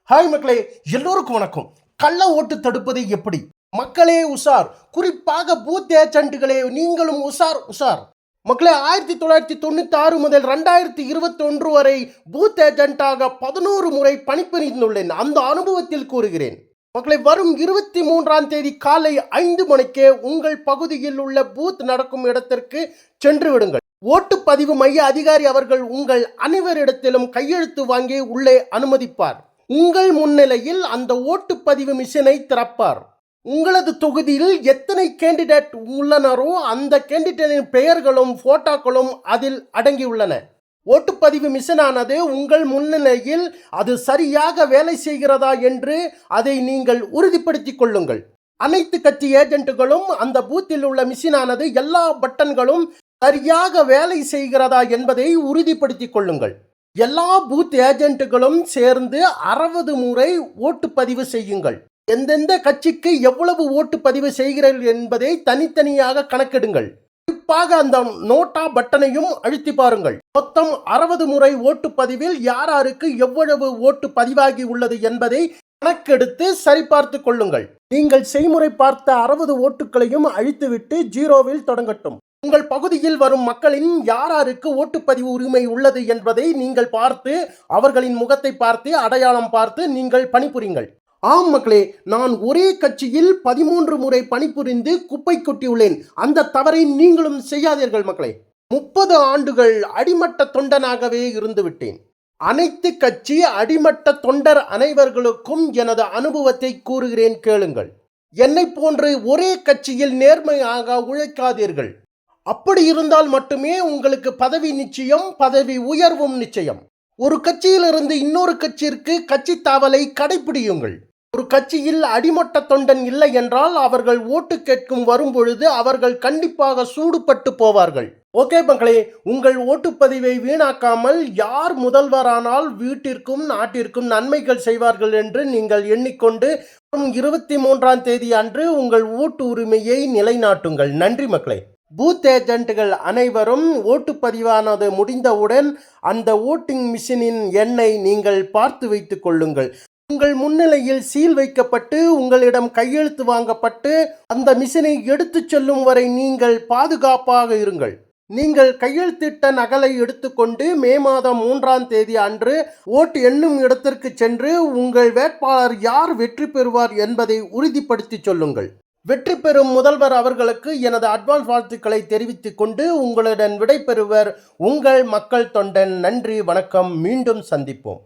Hi மக்களே, எல்லோருக்கும் வணக்கம். கள்ள ஓட்டு தடுப்பது எப்படி? மக்களே உஷார், குறிப்பாக பூத் ஏஜென்ட்டுகளே நீங்களும் உஷார் உஷார். மக்களே, 1996 முதல் 2021 வரை பூத் ஏஜென்ட்டாக 11 முறை பணிபுரிந்துள்ளேன். அந்த அனுபவத்தில் கூறுகிறேன். மக்களை, வரும் 23ஆம் தேதி காலை 5 மணிக்கே உங்கள் பகுதியில் உள்ள பூத் நடக்கும் இடத்திற்கு சென்று விடுங்கள். ஓட்டுப்பதிவு மைய அதிகாரி அவர்கள் உங்கள் அனைவரிடத்திலும் கையெழுத்து வாங்கி உள்ளே அனுமதிப்பார். உங்கள் முன்னிலையில் அந்த ஓட்டுப்பதிவு மிஷினை திறப்பார். உங்களது தொகுதியில் எத்தனை கேண்டிடேட் உள்ளனரோ அந்த கேண்டிடேட்டின் பெயர்களும் போட்டோக்களும் அதில் அடங்கியுள்ளன. ஓட்டுப்பதிவு மிஷினானது உங்கள் முன்னிலையில் அது சரியாக வேலை செய்கிறதா என்று அதை நீங்கள் உறுதிப்படுத்திக் கொள்ளுங்கள். அனைத்து கட்சி ஏஜென்ட்டுகளும் அந்த பூத்தில் உள்ள மிஷினானது எல்லா பட்டன்களும் சரியாக வேலை செய்கிறதா என்பதை உறுதிப்படுத்திக் கொள்ளுங்கள். எல்லா பூத் ஏஜென்ட்டுகளும் சேர்ந்து 60 முறை ஓட்டுப்பதிவு செய்யுங்கள். எந்தெந்த கட்சிக்கு எவ்வளவு ஓட்டுப்பதிவு செய்கிறீர்கள் என்பதை தனித்தனியாக கணக்கெடுங்கள். குறிப்பாக அந்த நோட்டா பட்டனையும் அழுத்தி பாருங்கள். மொத்தம் 60 முறை ஓட்டுப்பதிவில் யாருக்கு எவ்வளவு ஓட்டு பதிவாகி உள்ளது என்பதை கணக்கெடுத்து சரிபார்த்து கொள்ளுங்கள். நீங்கள் செய்முறை பார்த்த 60 ஓட்டுகளையும் அழித்துவிட்டு 0வில் தொடங்கட்டும். உங்கள் பகுதியில் வரும் மக்களின் யாருக்கு ஓட்டுப்பதிவு உரிமை உள்ளது என்பதை நீங்கள் பார்த்து அவர்களின் முகத்தை பார்த்து அடையாளம் பார்த்து நீங்கள் பணிபுரியுங்கள். ஆம் மக்களே, நான் ஒரே கட்சியில் 13 முறை பணிபுரிந்து குப்பை கொட்டியுள்ளேன். அந்த தவறை நீங்களும் செய்யாதீர்கள் மக்களே. 30 ஆண்டுகள் அடிமட்ட தொண்டனாகவே இருந்துவிட்டேன். அனைத்து கட்சி அடிமட்ட தொண்டர் அனைவர்களுக்கும் எனது அனுபவத்தை கூறுகிறேன், கேளுங்கள். என்னை போன்று ஒரே கட்சியில் நேர்மையாக உழைக்காதீர்கள். அப்படி இருந்தால் மட்டுமே உங்களுக்கு பதவி நிச்சயம், பதவி உயர்வும் நிச்சயம். ஒரு கட்சியிலிருந்து இன்னொரு கட்சியிற்கு கட்சி தாவலை கடைபிடியுங்கள். ஒரு கட்சியில் அடிமட்ட தொண்டன் இல்லை என்றால் அவர்கள் ஓட்டு கேட்கும் வரும்பொழுது அவர்கள் கண்டிப்பாக சூடுபட்டு போவார்கள். ஓகே மக்களே, உங்கள் ஓட்டுப்பதிவை வீணாக்காமல் யார் முதல்வரானால் வீட்டிற்கும் நாட்டிற்கும் நன்மைகள் செய்வார்கள் என்று நீங்கள் எண்ணிக்கொண்டு 23ஆம் தேதி அன்று உங்கள் ஓட்டு உரிமையை நிலைநாட்டுங்கள். நன்றி மக்களே. பூத் ஏஜென்ட்டுகள் அனைவரும் ஓட்டுப்பதிவானது முடிந்தவுடன் அந்த ஓட்டிங் மிஷினின் எண்ணை நீங்கள் பார்த்து வைத்துக் கொள்ளுங்கள். உங்கள் முன்னிலையில் சீல் வைக்கப்பட்டு உங்களிடம் கையெழுத்து வாங்கப்பட்டு அந்த மிஷினை எடுத்து செல்லும் வரை நீங்கள் பாதுகாப்பாக இருங்கள். நீங்கள் கையெழுத்திட்ட நகலை எடுத்துக்கொண்டு மே மாதம் 3ஆம் தேதி அன்று ஓட்டு எண்ணும் இடத்திற்கு சென்று உங்கள் வேட்பாளர் யார் வெற்றி பெறுவார் என்பதை உறுதிப்படுத்தி சொல்லுங்கள். வெற்றி பெறும் முதல்வர் அவர்களுக்கு எனது அட்வான்ஸ் வாழ்த்துக்களை தெரிவித்துக் கொண்டு உங்களுடன் விடைபெறுவர் உங்கள் மக்கள் தொண்டன். நன்றி, வணக்கம். மீண்டும் சந்திப்போம்.